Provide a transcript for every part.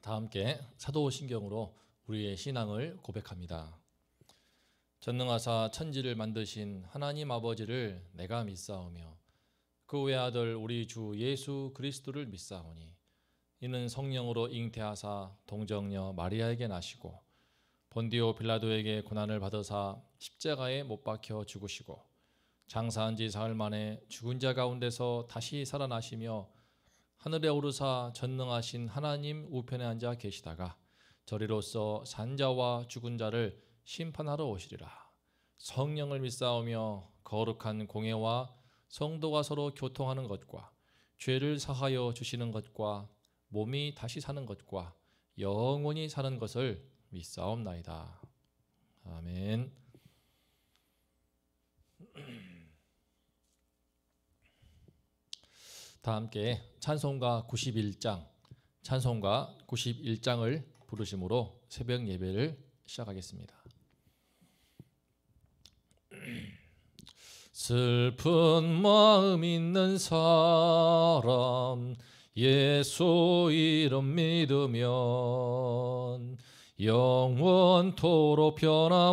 다 함께 사도신경으로 우리의 신앙을 고백합니다. 전능하사 천지를 만드신 하나님 아버지를 내가 믿사오며 그 외아들 우리 주 예수 그리스도를 믿사오니 이는 성령으로 잉태하사 동정녀 마리아에게 나시고 본디오 빌라도에게 고난을 받으사 십자가에 못 박혀 죽으시고 장사한 지 사흘 만에 죽은 자 가운데서 다시 살아나시며 하늘에 오르사 전능하신 하나님 우편에 앉아 계시다가 저리로서 산자와 죽은 자를 심판하러 오시리라. 성령을 믿사오며 거룩한 공예와 성도가 서로 교통하는 것과 죄를 사하여 주시는 것과 몸이 다시 사는 것과 영원히 사는 것을 믿사옵나이다. 아멘. 다 함께 찬송가 91장을 부르심으로 새벽 예배를 시작하겠습니다. 슬픈 마음 있는 사람 예수 이름 믿으면 영원토록 변함없는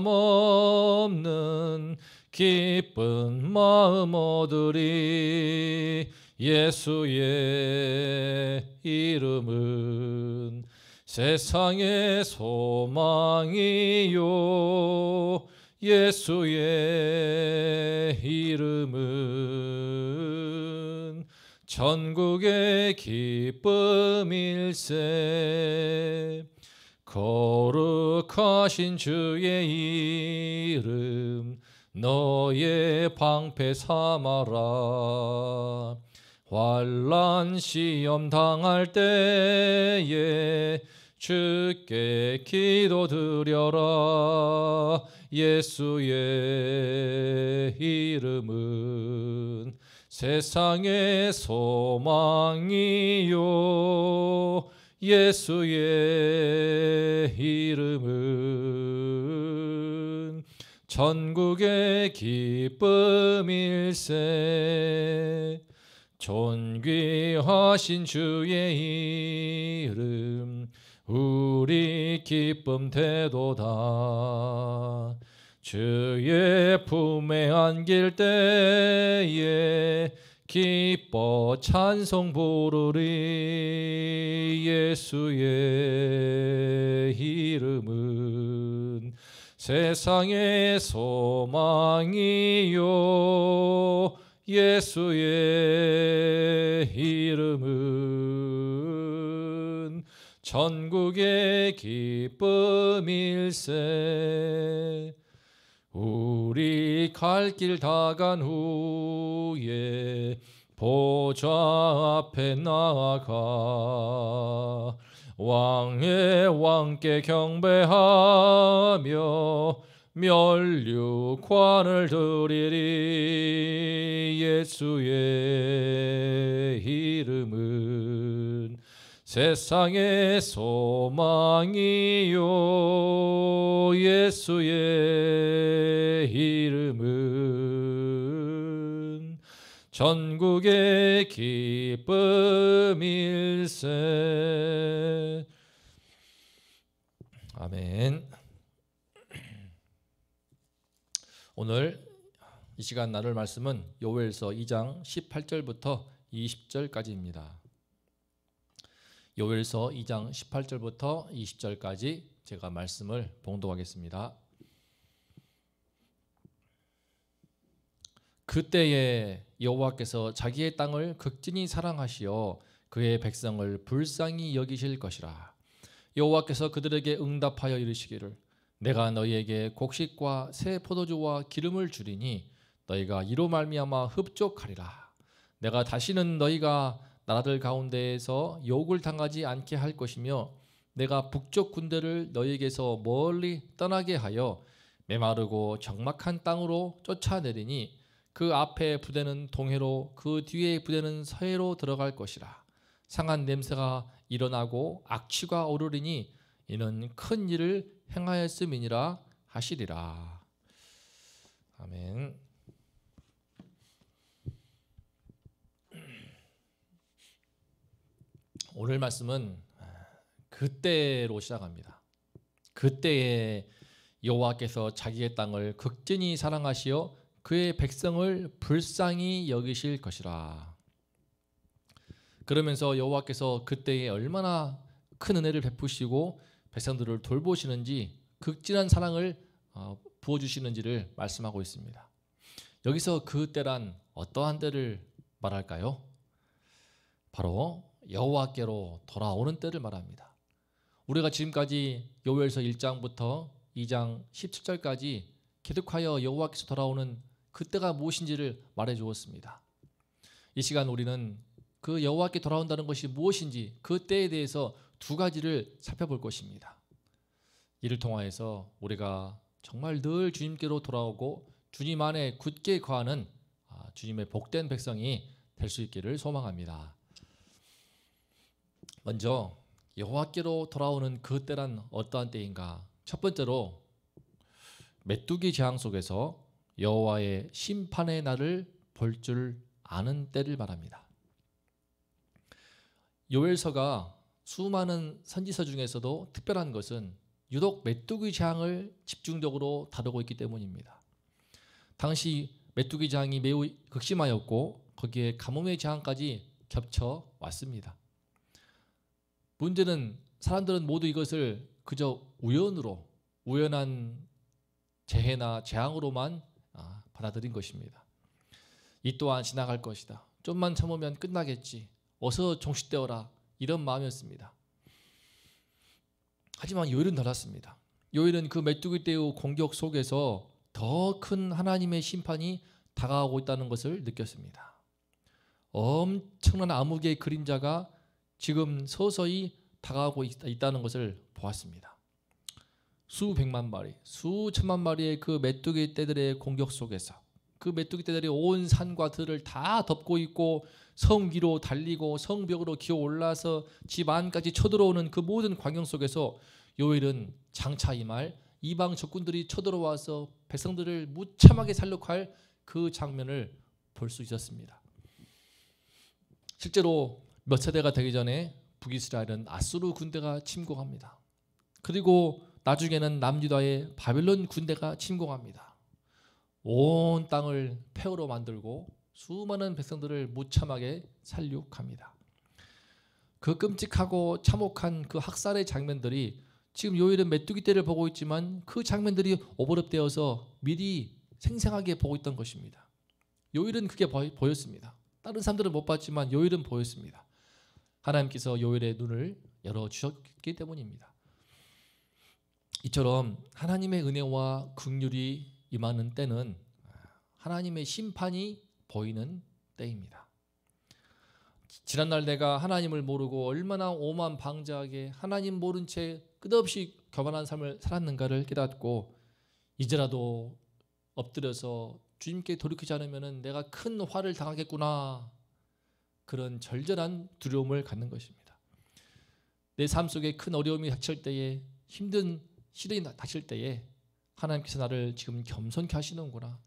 기쁜 마음 얻으리. 예수의 이름은 세상의 소망이요 예수의 이름은 천국의 기쁨일세. 거룩하신 주의 이름 너의 방패 삼아라. 환난 시험 당할 때에 주께 기도드려라. 예수의 이름은 세상의 소망이요 예수의 이름은 천국의 기쁨일세. 존귀하신 주의 이름 우리 기쁨 되도다. 주의 품에 안길 때에 기뻐 찬송 부르리. 예수의 이름은 세상의 소망이요 예수의 이름은 천국의 기쁨일세. 우리 갈 길 다 간 후에 보좌 앞에 나아가 왕의 왕께 경배하며 면류관을 드리리. 예수의 이름은 세상의 소망이요 예수의 이름은 전국의 기쁨일세. 아멘. 오늘 이 시간 나눌 말씀은 요엘서 2장 18절부터 20절까지입니다. 요엘서 2장 18절부터 20절까지 제가 말씀을 봉독하겠습니다. 그때에 여호와께서 자기의 땅을 극진히 사랑하시어 그의 백성을 불쌍히 여기실 것이라. 여호와께서 그들에게 응답하여 이르시기를 내가 너희에게 곡식과 새 포도주와 기름을 주리니 너희가 이로 말미암아 흡족하리라. 내가 다시는 너희가 나라들 가운데에서 욕을 당하지 않게 할 것이며 내가 북쪽 군대를 너희에게서 멀리 떠나게 하여 메마르고 적막한 땅으로 쫓아내리니 그 앞에 부대는 동해로 그 뒤에 부대는 서해로 들어갈 것이라. 상한 냄새가 일어나고 악취가 오르리니 이는 큰 일을 행하였음이니라 하시리라. 아멘. 오늘 말씀은 그 그때로 시작합니다. 그때에 여호와께서 자기의 땅을 극진히 사랑하시어 그의 백성을 불쌍히 여기실 것이라. 그러면서 여호와께서 그때에 얼마나 큰 은혜를 베푸시고 백성들을 돌보시는지 극진한 사랑을 부어주시는지를 말씀하고 있습니다. 여기서 그때란 어떠한 때를 말할까요? 바로 여호와께로 돌아오는 때를 말합니다. 우리가 지금까지 요엘서 1장부터 2장 17절까지 계속하여 여호와께서 돌아오는 그때가 무엇인지를 말해 주었습니다. 이 시간 우리는 그 여호와께 돌아온다는 것이 무엇인지 그 때에 대해서 두 가지를 살펴볼 것입니다. 이를 통하여서 우리가 정말 늘 주님께로 돌아오고 주님 안에 굳게 거하는 주님의 복된 백성이 될 수 있기를 소망합니다. 먼저 여호와께로 돌아오는 그 때란 어떠한 때인가? 첫 번째로 메뚜기 재앙 속에서 여호와의 심판의 날을 볼 줄 아는 때를 말합니다. 요엘서가 수많은 선지서 중에서도 특별한 것은 유독 메뚜기 재앙을 집중적으로 다루고 있기 때문입니다. 당시 메뚜기 재앙이 매우 극심하였고 거기에 가뭄의 재앙까지 겹쳐 왔습니다. 문제는 사람들은 모두 이것을 그저 우연한 재해나 재앙으로만 받아들인 것입니다. 이 또한 지나갈 것이다. 좀만 참으면 끝나겠지. 어서 종식되어라. 이런 마음이었습니다. 하지만 요엘은 달랐습니다. 요엘은 그 메뚜기 떼의 공격 속에서 더 큰 하나님의 심판이 다가오고 있다는 것을 느꼈습니다. 엄청난 암흑의 그림자가 지금 서서히 다가오고 있다는 것을 보았습니다. 수백만 마리, 수천만 마리의 그 메뚜기 떼들의 공격 속에서 그 메뚜기 떼들이 온 산과 들을 다 덮고 있고 성 위로 달리고 성벽으로 기어 올라서 집 안까지 쳐들어오는 그 모든 광경 속에서 요엘은 장차 이말 이방 적군들이 쳐들어와서 백성들을 무참하게 살육할 그 장면을 볼 수 있었습니다. 실제로 몇 세대가 되기 전에 북이스라엘은 아수르 군대가 침공합니다. 그리고 나중에는 남유다의 바벨론 군대가 침공합니다. 온 땅을 폐허로 만들고 수많은 백성들을 무참하게 살육합니다. 그 끔찍하고 참혹한 그 학살의 장면들이 지금 요엘은 메뚜기 떼를 보고 있지만 그 장면들이 오버랩되어서 미리 생생하게 보고 있던 것입니다. 요엘은 그게 보였습니다. 다른 사람들은 못 봤지만 요엘은 보였습니다. 하나님께서 요엘의 눈을 열어주셨기 때문입니다. 이처럼 하나님의 은혜와 긍휼이 임하는 때는 하나님의 심판이 보이는 때입니다. 지난날 내가 하나님을 모르고 얼마나 오만방자하게 하나님 모른 채 끝없이 교만한 삶을 살았는가를 깨닫고 이제라도 엎드려서 주님께 돌이키지 않으면 내가 큰 화를 당하겠구나, 그런 절절한 두려움을 갖는 것입니다. 내 삶 속에 큰 어려움이 닥칠 때에, 힘든 시련이 닥칠 때에 하나님께서 나를 지금 겸손케 하시는구나,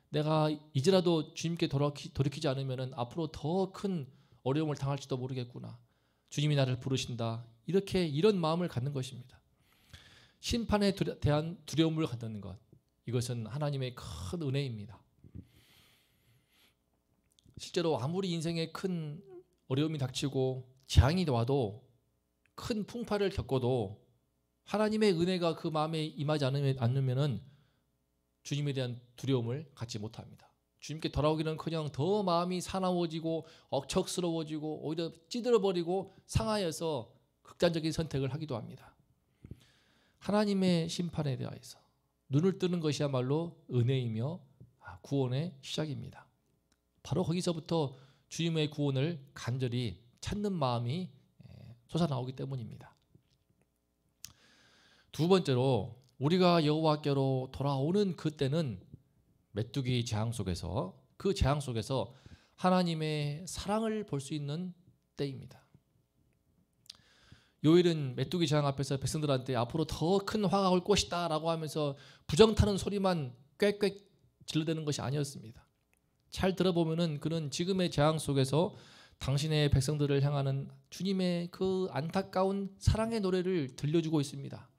내가 이제라도 주님께 돌이키지 않으면 앞으로 더 큰 어려움을 당할지도 모르겠구나, 주님이 나를 부르신다, 이런 마음을 갖는 것입니다. 심판에 대한 두려움을 갖는 것, 이것은 하나님의 큰 은혜입니다. 실제로 아무리 인생에 큰 어려움이 닥치고 재앙이 와도, 큰 풍파를 겪어도 하나님의 은혜가 그 마음에 임하지 않으면 주님에 대한 두려움을 갖지 못합니다. 주님께 돌아오기는커녕 더 마음이 사나워지고 억척스러워지고 오히려 찌들어버리고 상하여서 극단적인 선택을 하기도 합니다. 하나님의 심판에 대하여서 눈을 뜨는 것이야말로 은혜이며 구원의 시작입니다. 바로 거기서부터 주님의 구원을 간절히 찾는 마음이 솟아나오기 때문입니다. 두 번째로 우리가 여호와께로 돌아오는 그때는 메뚜기 재앙 속에서, 그 재앙 속에서 하나님의 사랑을 볼 수 있는 때입니다. 요엘은 메뚜기 재앙 앞에서 백성들한테 앞으로 더 큰 화가 올 것이다 라고 하면서 부정타는 소리만 꽥꽥 질러대는 것이 아니었습니다. 잘 들어보면은 그는 지금의 재앙 속에서 당신의 백성들을 향하는 주님의 그 안타까운 사랑의 노래를 들려주고 있습니다.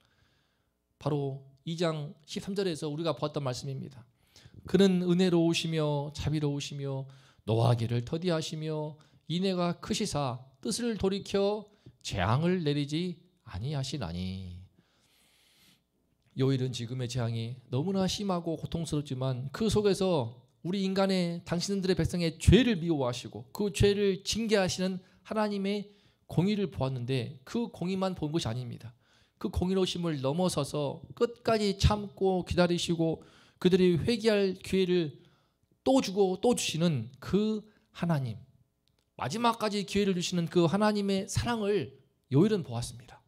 바로 2장 13절에서 우리가 보았던 말씀입니다. 그는 은혜로우시며 자비로우시며 노하기를 더디하시며 인애가 크시사 뜻을 돌이켜 재앙을 내리지 아니하시나니. 요일은 지금의 재앙이 너무나 심하고 고통스럽지만 그 속에서 우리 인간의 당신들의 백성의 죄를 미워하시고 그 죄를 징계하시는 하나님의 공의를 보았는데 그 공의만 본 것이 아닙니다. 그 공의로우심을 넘어서서 끝까지 참고 기다리시고 그들이 회개할 기회를 또 주고 또 주시는 그 하나님, 마지막까지 기회를 주시는 그 하나님의 사랑을 요일은 보았습니다.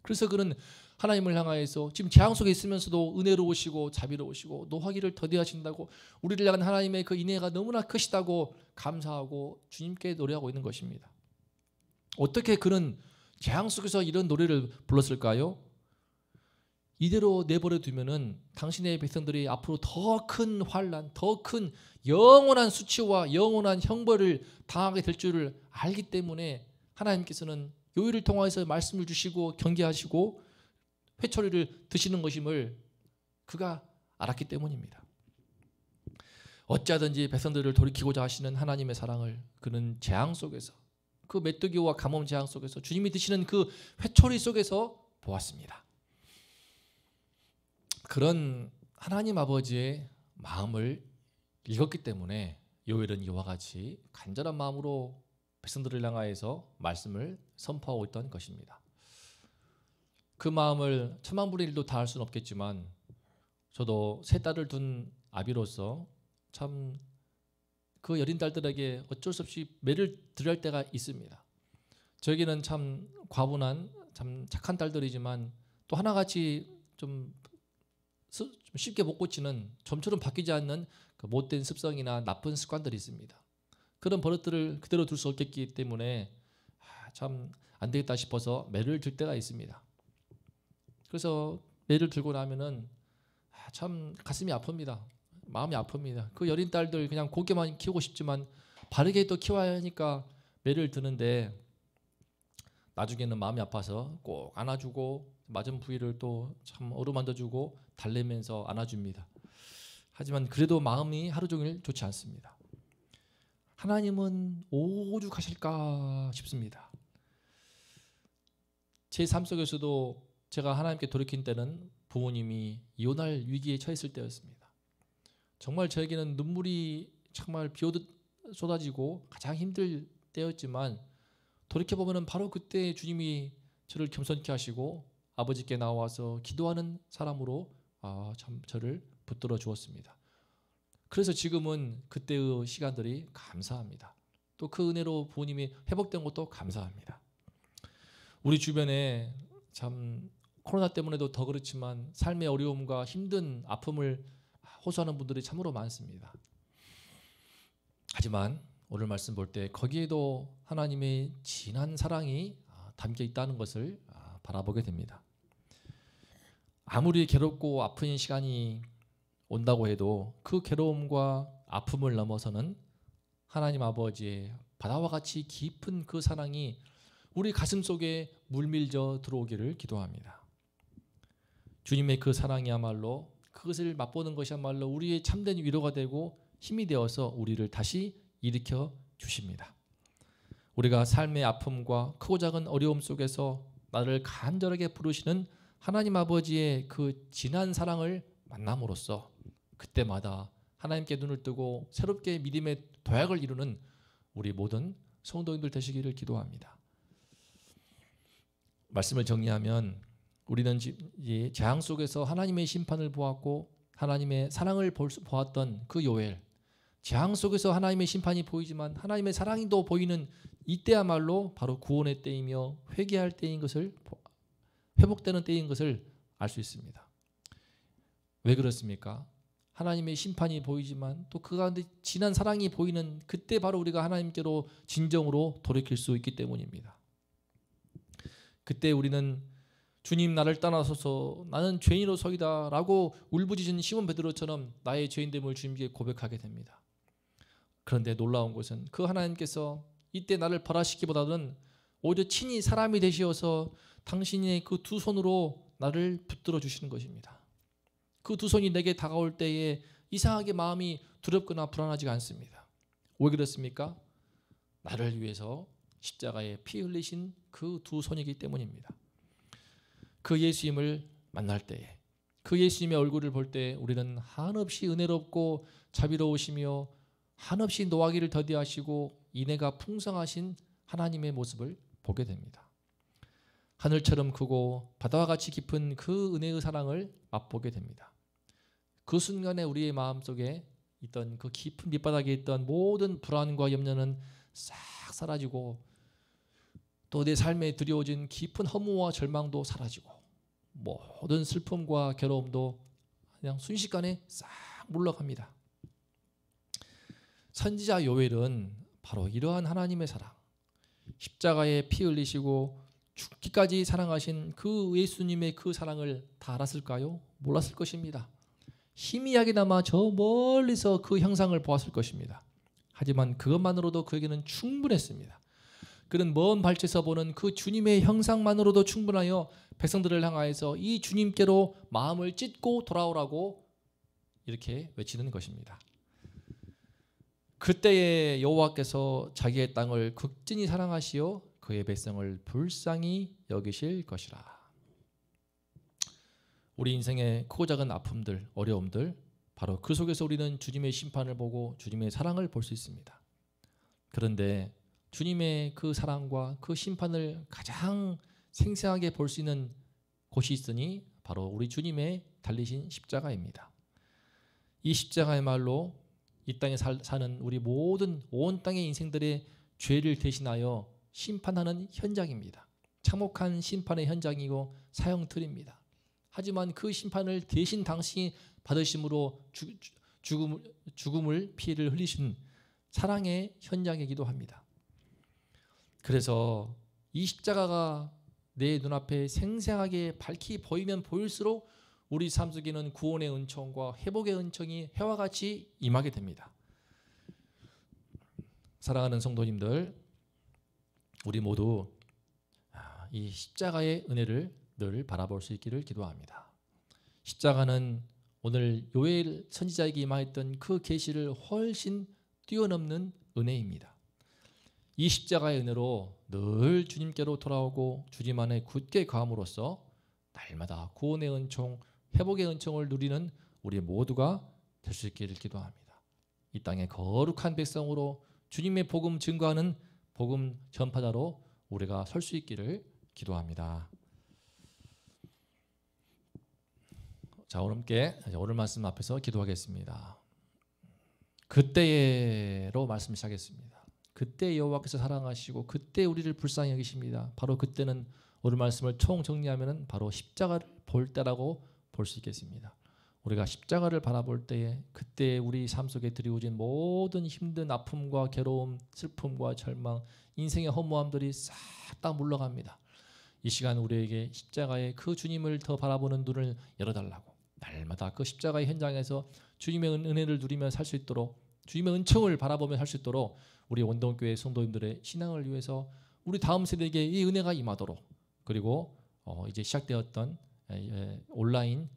그래서 그는 하나님을 향하여서 지금 재앙 속에 있으면서도 은혜로우시고 자비로우시고 노하기를 더디하신다고 우리를 향한 하나님의 그 인애가 너무나 크시다고 감사하고 주님께 노래하고 있는 것입니다. 어떻게 그는 재앙 속에서 이런 노래를 불렀을까요? 이대로 내버려 두면은 당신의 백성들이 앞으로 더 큰 환난, 더 큰 영원한 수치와 영원한 형벌을 당하게 될 줄을 알기 때문에 하나님께서는 요일을 통해서 말씀을 주시고 경계하시고 회초리를 드시는 것임을 그가 알았기 때문입니다. 어찌하든지 백성들을 돌이키고자 하시는 하나님의 사랑을 그는 재앙 속에서, 그 메뚜기와 가뭄 재앙 속에서 주님이 드시는 그 회초리 속에서 보았습니다. 그런 하나님 아버지의 마음을 읽었기 때문에 요엘은 이와 같이 간절한 마음으로 백성들을 향하여서 말씀을 선포하고 있던 것입니다. 그 마음을 천만분의 일도 다 할 수는 없겠지만 저도 세 딸을 둔 아비로서 참 그 여린 딸들에게 어쩔 수 없이 매를 드릴 때가 있습니다. 저에게는 참 과분한 참 착한 딸들이지만 또 하나같이 좀 쉽게 못 고치는, 좀처럼 바뀌지 않는 그 못된 습성이나 나쁜 습관들이 있습니다. 그런 버릇들을 그대로 둘 수 없겠기 때문에 참 안 되겠다 싶어서 매를 들 때가 있습니다. 그래서 매를 들고 나면은 참 가슴이 아픕니다. 마음이 아픕니다. 그 여린 딸들 그냥 곱게만 키우고 싶지만 바르게 또 키워야 하니까 매를 드는데 나중에는 마음이 아파서 꼭 안아주고 맞은 부위를 또 참 어루만져주고 달래면서 안아줍니다. 하지만 그래도 마음이 하루 종일 좋지 않습니다. 하나님은 오죽하실까 싶습니다. 제 삶 속에서도 제가 하나님께 돌이킨 때는 부모님이 이혼할 위기에 처했을 때였습니다. 정말 저에게는 눈물이 정말 비오듯 쏟아지고 가장 힘들 때였지만 돌이켜보면 바로 그때 주님이 저를 겸손케 하시고 아버지께 나와서 기도하는 사람으로 참 저를 붙들어 주었습니다. 그래서 지금은 그때의 시간들이 감사합니다. 또 그 은혜로 부모님이 회복된 것도 감사합니다. 우리 주변에 참 코로나 때문에도 더 그렇지만 삶의 어려움과 힘든 아픔을 호소하는 분들이 참으로 많습니다. 하지만 오늘 말씀 볼 때 거기에도 하나님의 진한 사랑이 담겨 있다는 것을 바라보게 됩니다. 아무리 괴롭고 아픈 시간이 온다고 해도 그 괴로움과 아픔을 넘어서는 하나님 아버지의 바다와 같이 깊은 그 사랑이 우리 가슴 속에 물밀져 들어오기를 기도합니다. 주님의 그 사랑이야말로 그것을 맛보는 것이야말로 우리의 참된 위로가 되고 힘이 되어서 우리를 다시 일으켜 주십니다. 우리가 삶의 아픔과 크고 작은 어려움 속에서 나를 간절하게 부르시는 하나님 아버지의 그 진한 사랑을 만남으로써 그때마다 하나님께 눈을 뜨고 새롭게 믿음의 도약을 이루는 우리 모든 성도님들 되시기를 기도합니다. 말씀을 정리하면 우리는 재앙 속에서 하나님의 심판을 보았고 하나님의 사랑을 보았던 그 요엘, 재앙 속에서 하나님의 심판이 보이지만 하나님의 사랑이 또 보이는 이때야말로 바로 구원의 때이며 회개할 때인 것을, 회복되는 때인 것을 알 수 있습니다. 왜 그렇습니까? 하나님의 심판이 보이지만 또 그 가운데 진한 사랑이 보이는 그때 바로 우리가 하나님께로 진정으로 돌이킬 수 있기 때문입니다. 그때 우리는 주님 나를 떠나소서 나는 죄인으로서이다 라고 울부짖은 시몬 베드로처럼 나의 죄인됨을 주님께 고백하게 됩니다. 그런데 놀라운 것은 그 하나님께서 이때 나를 벌하시기보다는 오히려 친히 사람이 되시어서 당신의 그 두 손으로 나를 붙들어 주시는 것입니다. 그 두 손이 내게 다가올 때에 이상하게 마음이 두렵거나 불안하지가 않습니다. 왜 그렇습니까? 나를 위해서 십자가에 피 흘리신 그 두 손이기 때문입니다. 그 예수님을 만날 때에, 그 예수님의 얼굴을 볼 때 우리는 한없이 은혜롭고 자비로우시며 한없이 노하기를 더디하시고 인애가 풍성하신 하나님의 모습을 보게 됩니다. 하늘처럼 크고 바다와 같이 깊은 그 은혜의 사랑을 맛보게 됩니다. 그 순간에 우리의 마음속에 있던 그 깊은 밑바닥에 있던 모든 불안과 염려는 싹 사라지고 또 내 삶에 드리워진 깊은 허무와 절망도 사라지고 모든 슬픔과 괴로움도 그냥 순식간에 싹 물러갑니다. 선지자 요엘은 바로 이러한 하나님의 사랑, 십자가에 피 흘리시고 죽기까지 사랑하신 그 예수님의 그 사랑을 다 알았을까요? 몰랐을 것입니다. 희미하게나마 저 멀리서 그 형상을 보았을 것입니다. 하지만 그것만으로도 그에게는 충분했습니다. 그는 먼 발치에서 보는 그 주님의 형상만으로도 충분하여 백성들을 향하여서 이 주님께로 마음을 찢고 돌아오라고 이렇게 외치는 것입니다. 그때에 여호와께서 자기의 땅을 극진히 사랑하시어 그의 백성을 불쌍히 여기실 것이라. 우리 인생의 크고 작은 아픔들, 어려움들, 바로 그 속에서 우리는 주님의 심판을 보고 주님의 사랑을 볼 수 있습니다. 그런데 주님의 그 사랑과 그 심판을 가장 생생하게 볼 수 있는 곳이 있으니 바로 우리 주님의 달리신 십자가입니다. 이 십자가야말로 이 땅에 사는 우리 모든 온 땅의 인생들의 죄를 대신하여 심판하는 현장입니다. 참혹한 심판의 현장이고 사형틀입니다. 하지만 그 심판을 대신 당신이 받으심으로 죽음을 피해를 흘리신 사랑의 현장이기도 합니다. 그래서 이 십자가가 내 눈앞에 생생하게 밝히 보이면 보일수록 우리 삶 속에는 구원의 은총과 회복의 은총이 해와 같이 임하게 됩니다. 사랑하는 성도님들, 우리 모두 이 십자가의 은혜를 늘 바라볼 수 있기를 기도합니다. 십자가는 오늘 요엘 선지자에게 임하였던 그 계시를 훨씬 뛰어넘는 은혜입니다. 이 십자가의 은혜로 늘 주님께로 돌아오고 주님 안에 굳게 거함으로써 날마다 구원의 은총, 회복의 은총을 누리는 우리 모두가 될 수 있기를 기도합니다. 이 땅의 거룩한 백성으로 주님의 복음 증거하는 복음 전파자로 우리가 설 수 있기를 기도합니다. 자, 오늘 말씀 앞에서 기도하겠습니다. 그때로 말씀 시작했습니다. 그때 여호와께서 사랑하시고 그때 우리를 불쌍히 여기십니다. 바로 그때는 오늘 말씀을 총 정리하면 바로 십자가를 볼 때라고 볼 수 있겠습니다. 우리가 십자가를 바라볼 때에 그때 우리 삶 속에 드리워진 모든 힘든 아픔과 괴로움, 슬픔과 절망, 인생의 허무함들이 싹 다 물러갑니다. 이 시간 우리에게 십자가의 그 주님을 더 바라보는 눈을 열어달라고 날마다 그 십자가의 현장에서 주님의 은혜를 누리며 살 수 있도록 주님의 은총을 바라보며 살 수 있도록 우리 원동교회 성도님들의 신앙을 위해서 우리 다음 세대에게 이 은혜가 임하도록 그리고 이제 시작되었던 온라인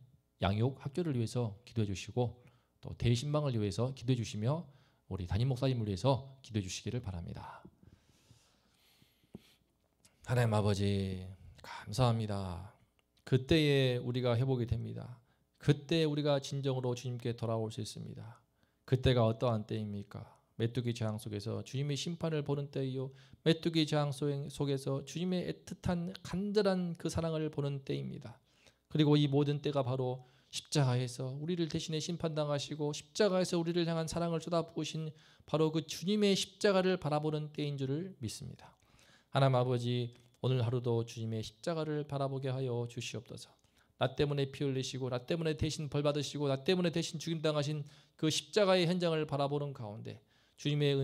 양육 학교를 위해서 기도해 주시고 또 대신방을 위해서 기도해 주시며 우리 담임 목사님을 위해서 기도해 주시기를 바랍니다. 하나님 아버지 감사합니다. 그때에 우리가 회복이 됩니다. 그때 우리가 진정으로 주님께 돌아올 수 있습니다. 그때가 어떠한 때입니까? 메뚜기 재앙 속에서 주님의 심판을 보는 때이요, 메뚜기 재앙 속에서 주님의 애틋한 간절한 그 사랑을 보는 때입니다. 그리고 이 모든 때가 바로 십자가에서 우리를 대신해 심판당하시고 십자가에서 우리를 향한 사랑을 쏟아부으신 바로 그 주님의 십자가를 바라보는 때인 줄을 믿습니다. 하나님 아버지, 오늘 하루도 주님의 십자가를 바라보게 하여 주시옵소서. 나 때문에 피 흘리시고 나 때문에 대신 벌 받으시고 나 때문에 대신 죽임당하신 그 십자가의 현장을 바라보는 가운데 주님의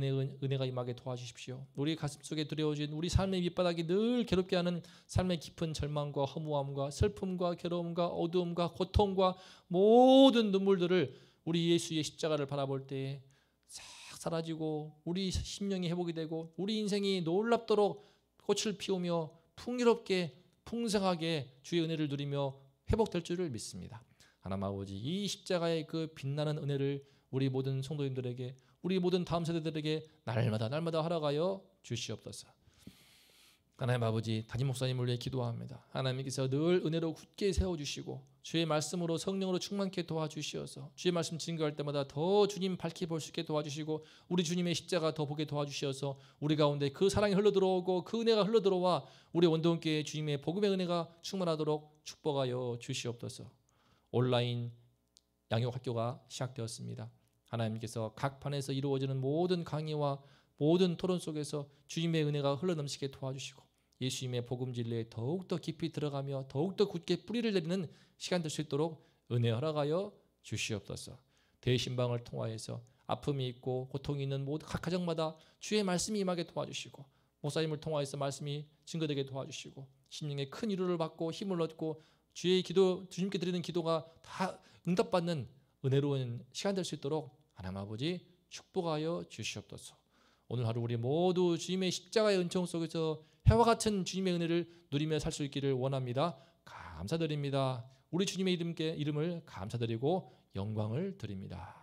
은혜가 임하게 도와주십시오. 우리 가슴속에 두려워진 우리 삶의 밑바닥이 늘 괴롭게 하는 삶의 깊은 절망과 허무함과 슬픔과 괴로움과 어두움과 고통과 모든 눈물들을 우리 예수의 십자가를 바라볼 때에 싹 사라지고 우리 심령이 회복이 되고 우리 인생이 놀랍도록 꽃을 피우며 풍요롭게 풍성하게 주의 은혜를 누리며 회복될 줄을 믿습니다. 하나님 아버지, 이 십자가의 그 빛나는 은혜를 우리 모든 성도님들에게, 우리 모든 다음 세대들에게 날마다 허락하여 주시옵소서. 하나님 아버지, 담임 목사님을 위해 기도합니다. 하나님께서 늘 은혜로 굳게 세워주시고 주의 말씀으로 성령으로 충만케 도와주시어서 주의 말씀 증거할 때마다 더 주님 밝히 볼 수 있게 도와주시고 우리 주님의 십자가 더 보게 도와주시어서 우리 가운데 그 사랑이 흘러들어오고 그 은혜가 흘러들어와 우리 원동교회 주님의 복음의 은혜가 충만하도록 축복하여 주시옵소서. 온라인 양육학교가 시작되었습니다. 하나님께서 각 반에서 이루어지는 모든 강의와 모든 토론 속에서 주님의 은혜가 흘러넘치게 도와주시고 예수님의 복음 진리에 더욱더 깊이 들어가며 더욱더 굳게 뿌리를 내리는 시간 될 수 있도록 은혜 허락하여 주시옵소서. 대신방을 통하여서 아픔이 있고 고통이 있는 모든 각 가정마다 주의 말씀이 임하게 도와주시고 목사님을 통하여서 말씀이 증거되게 도와주시고 심령에 큰 위로를 받고 힘을 얻고 주의 기도, 주님께 드리는 기도가 다 응답받는 은혜로운 시간 될 수 있도록 하나님 아버지 축복하여 주시옵소서. 오늘 하루 우리 모두 주님의 십자가의 은총 속에서 해와 같은 주님의 은혜를 누리며 살 수 있기를 원합니다. 감사드립니다. 우리 주님의 이름을 감사드리고 영광을 드립니다.